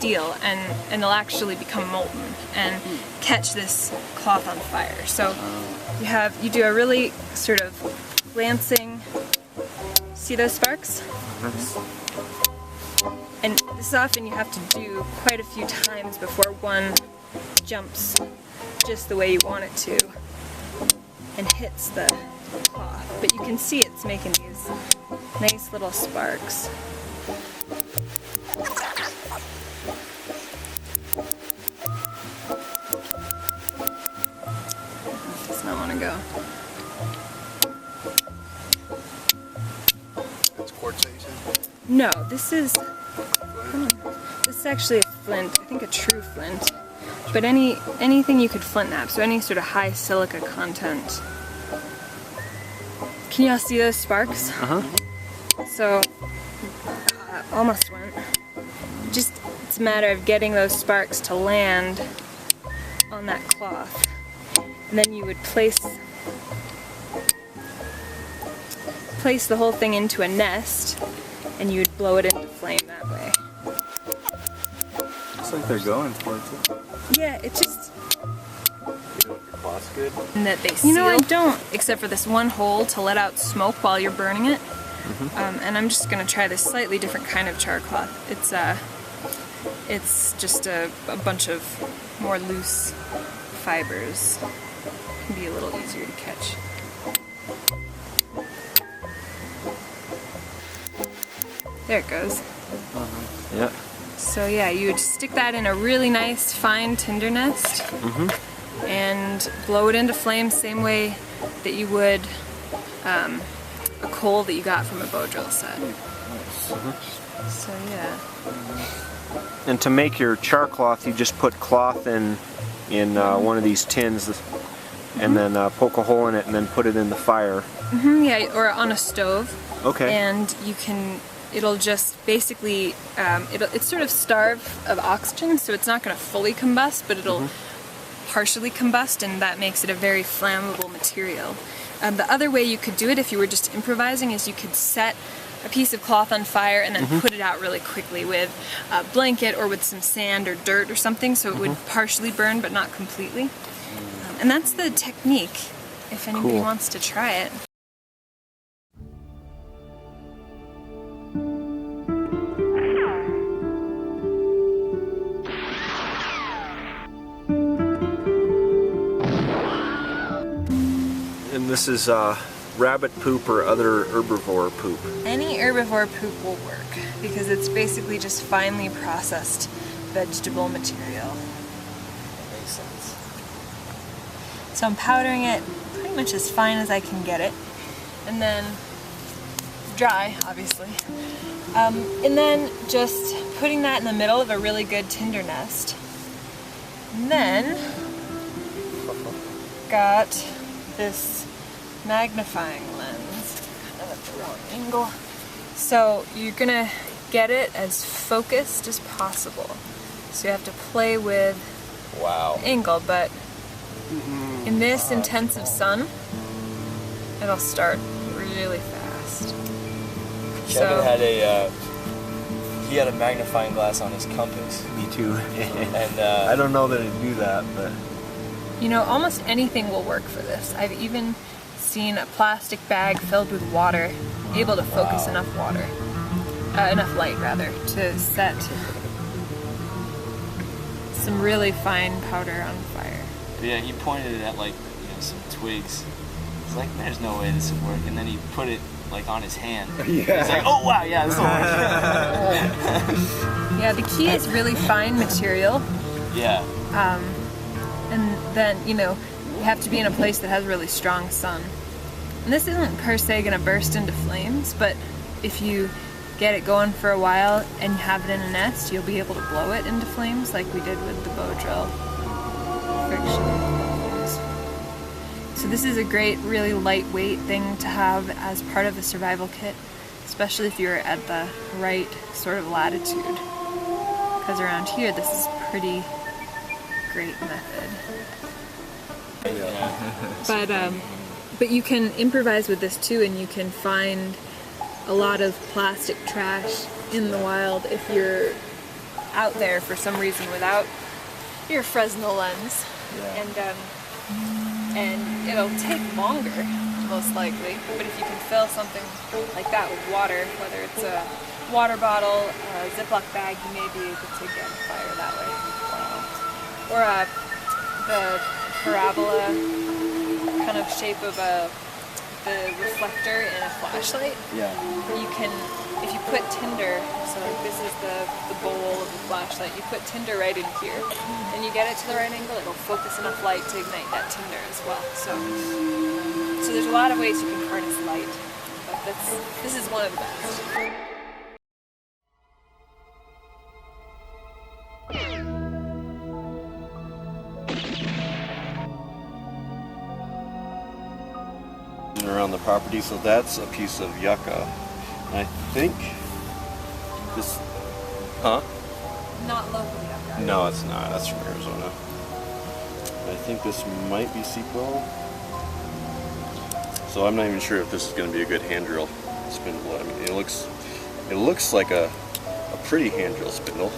steel, and they'll actually become molten and catch this cloth on fire. So you do a really sort of glancing, see those sparks? And this is often you have to do quite a few times before one jumps just the way you want it to and hits the cloth. But you can see it's making these nice little sparks. Does not want to go. It's quartz, you said? No, this is actually a flint. I think a true flint. But anything you could flint knap, so any sort of high silica content. Can y'all see those sparks? So almost went. Just it's a matter of getting those sparks to land on that cloth, and then you would place the whole thing into a nest, and you would blow it into flame that way. Looks like they're going towards it. Yeah, it just. You know if your cloth's good? And that they seal. You know, I don't, except for this one hole to let out smoke while you're burning it. And I'm just gonna try this slightly different kind of char cloth. It's just a bunch of more loose fibers. It can be a little easier to catch. There it goes. Yeah. So yeah, you would stick that in a really nice fine tinder nest and blow it into flame same way that you would a coal that you got from a bow drill set. So yeah. And to make your char cloth, you just put cloth in one of these tins and then poke a hole in it and then put it in the fire. Yeah, or on a stove. Okay. And you can, it'll just basically, it's sort of starved of oxygen, so it's not going to fully combust, but it'll partially combust, and that makes it a very flammable material. The other way you could do it if you were just improvising is you could set a piece of cloth on fire and then put it out really quickly with a blanket or with some sand or dirt or something, so it would partially burn but not completely. And that's the technique if anybody wants to try it. And this is rabbit poop or other herbivore poop. Any herbivore poop will work because it's basically just finely processed vegetable material. That makes sense. So I'm powdering it pretty much as fine as I can get it, and then dry, obviously. And then just putting that in the middle of a really good tinder nest. And then got this magnifying lens, kind of at the wrong angle. So you're gonna get it as focused as possible. So you have to play with the angle, but in this intensive sun, it'll start really fast. Kevin had a magnifying glass on his compass. Me too. And I don't know that it'd do that, but you know, almost anything will work for this. I've even seen a plastic bag filled with water able to focus enough light rather, to set some really fine powder on fire. But yeah, he pointed it at some twigs. He's like, there's no way this would work. And then he put it on his hand. He's like, oh wow, yeah, this will work. Yeah, the key is really fine material. Yeah. And then, you have to be in a place that has really strong sun. And this isn't per se going to burst into flames, but if you get it going for a while and you have it in a nest, you'll be able to blow it into flames like we did with the bow drill friction. So this is a great, really lightweight thing to have as part of the survival kit, especially if you're at the right sort of latitude. Because around here, this is a pretty great method. But you can improvise with this too, and you can find a lot of plastic trash in the wild if you're out there for some reason without your Fresnel lens. Yeah. And it'll take longer, most likely, but if you can fill something like that with water, whether it's a water bottle, a Ziploc bag, you may be able to get a fire that way. Or the parabola kind of shape of the reflector in a flashlight. Yeah. You can, if you put tinder, so this is the bowl of the flashlight, you put tinder right in here, and you get it to the right angle, it'll focus enough light to ignite that tinder as well. So there's a lot of ways you can harness light, but this is one of the best. Around the property, so that's a piece of yucca. I think this, Not locally up there. no, it's not. That's from Arizona. I think this might be sequel. So I'm not even sure if this is going to be a good hand drill spindle. I mean, it looks like a pretty hand drill spindle.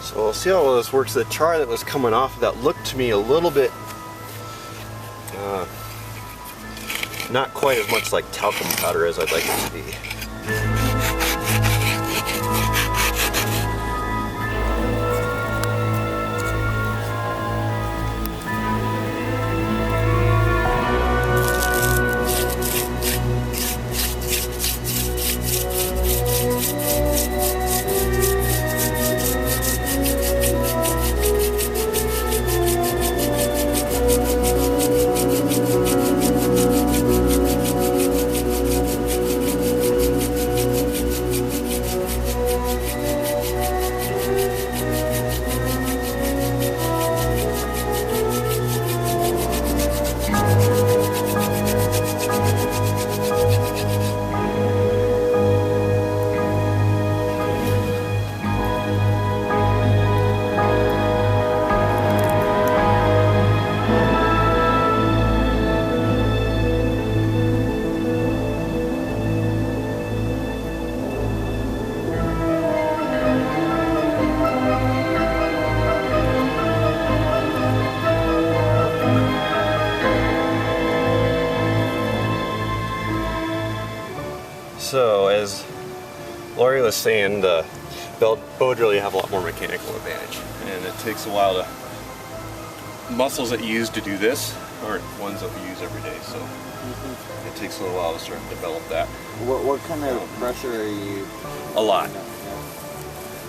So we'll see how well this works. The char that was coming off of that looked to me a little bit, not quite as much like talcum powder as I'd like it to be. So as Laurie was saying, the bow drill you have a lot more mechanical advantage, and it takes a while to, muscles that you use to do this aren't ones that we use every day, so it takes a little while to start to develop that. What kind of pressure are you? A lot.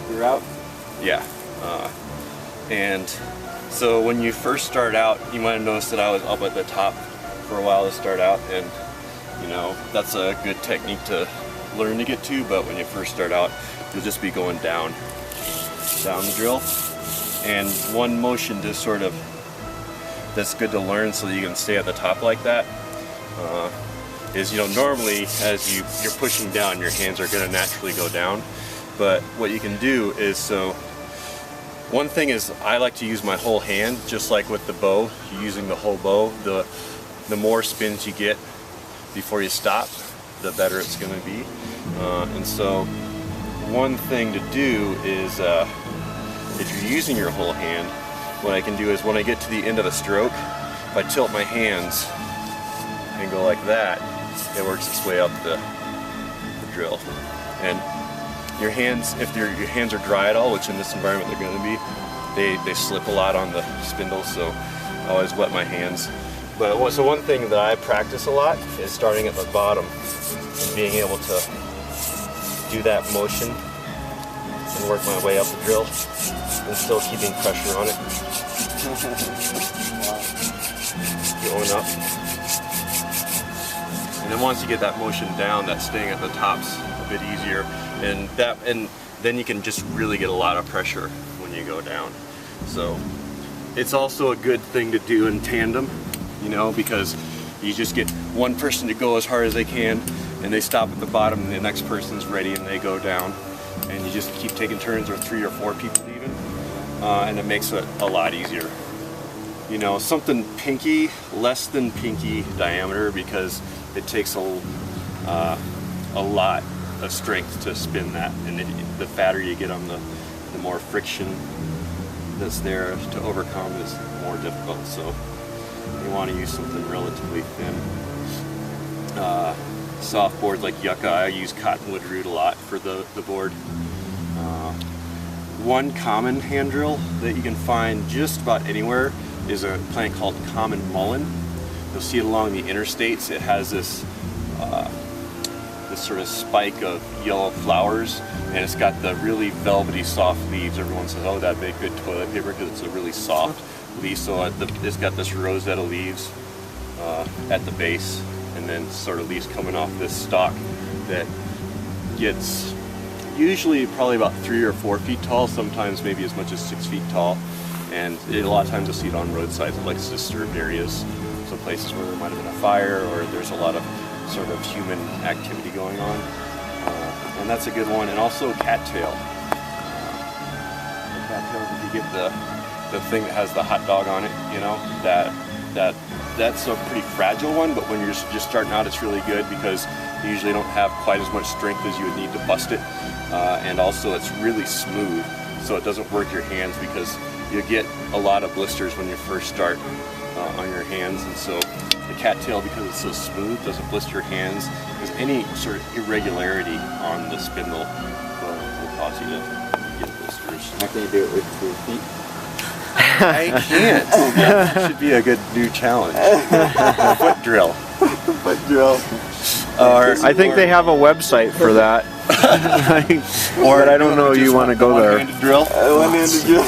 Throughout? Yeah. And so when you first start out, you might have noticed that I was up at the top for a while to start out, and you know, that's a good technique to learn to get to, but when you first start out, you'll just be going down the drill. And one motion to sort of, that's good to learn so that you can stay at the top like that, is, you know, normally as you're pushing down, your hands are going to naturally go down. But what you can do is, so one thing is I like to use my whole hand, just like with the bow, using the whole bow. The more spins you get before you stop, the better it's going to be. And so one thing to do is, if you're using your whole hand, what I can do is when I get to the end of a stroke, if I tilt my hands and go like that, it works its way up the drill. And your hands, if your hands are dry at all, which in this environment they're going to be, they slip a lot on the spindle, so I always wet my hands But so one thing that I practice a lot is starting at the bottom and being able to do that motion and work my way up the drill and still keeping pressure on it. Going up. And then once you get that motion down, that staying at the top's a bit easier, and then you can just really get a lot of pressure when you go down. So it's also a good thing to do in tandem, you know, because you just get one person to go as hard as they can, and they stop at the bottom, and the next person's ready and they go down, and you just keep taking turns, or 3 or 4 people even, and it makes it a lot easier. You know, something pinky, less than pinky diameter, because it takes a lot of strength to spin that, and the fatter you get on the more friction that's there to overcome is more difficult. So you want to use something relatively thin. Soft boards like yucca, I use cottonwood root a lot for the board. One common hand drill that you can find just about anywhere is a plant called common mullein. You'll see it along the interstates. It has this sort of spike of yellow flowers, and it's got the really velvety soft leaves. Everyone says, oh, that'd make good toilet paper because it's a really soft leaf. So it's got this rosette of leaves at the base, and then sort of leaves coming off this stalk that gets usually probably about 3 or 4 feet tall, sometimes maybe as much as 6 feet tall. And a lot of times you'll see it on roadsides, like disturbed areas, some places where there might have been a fire or there's a lot of sort of human activity going on. And that's a good one. And also cattail. The cattails, if you get the thing that has the hot dog on it, you know, that's a pretty fragile one, but when you're just starting out, it's really good because you usually don't have quite as much strength as you would need to bust it. And also it's really smooth, so it doesn't work your hands, because you get a lot of blisters when you first start on your hands. And so the cattail, because it's so smooth, doesn't blister your hands, because any sort of irregularity on the spindle will cause you to get blisters. How can you do it with your feet? I can't. That should be a good new challenge. Foot drill. Foot drill. I think they have a website for that. But I don't know you want to go there. One-handed drill. One-handed drill.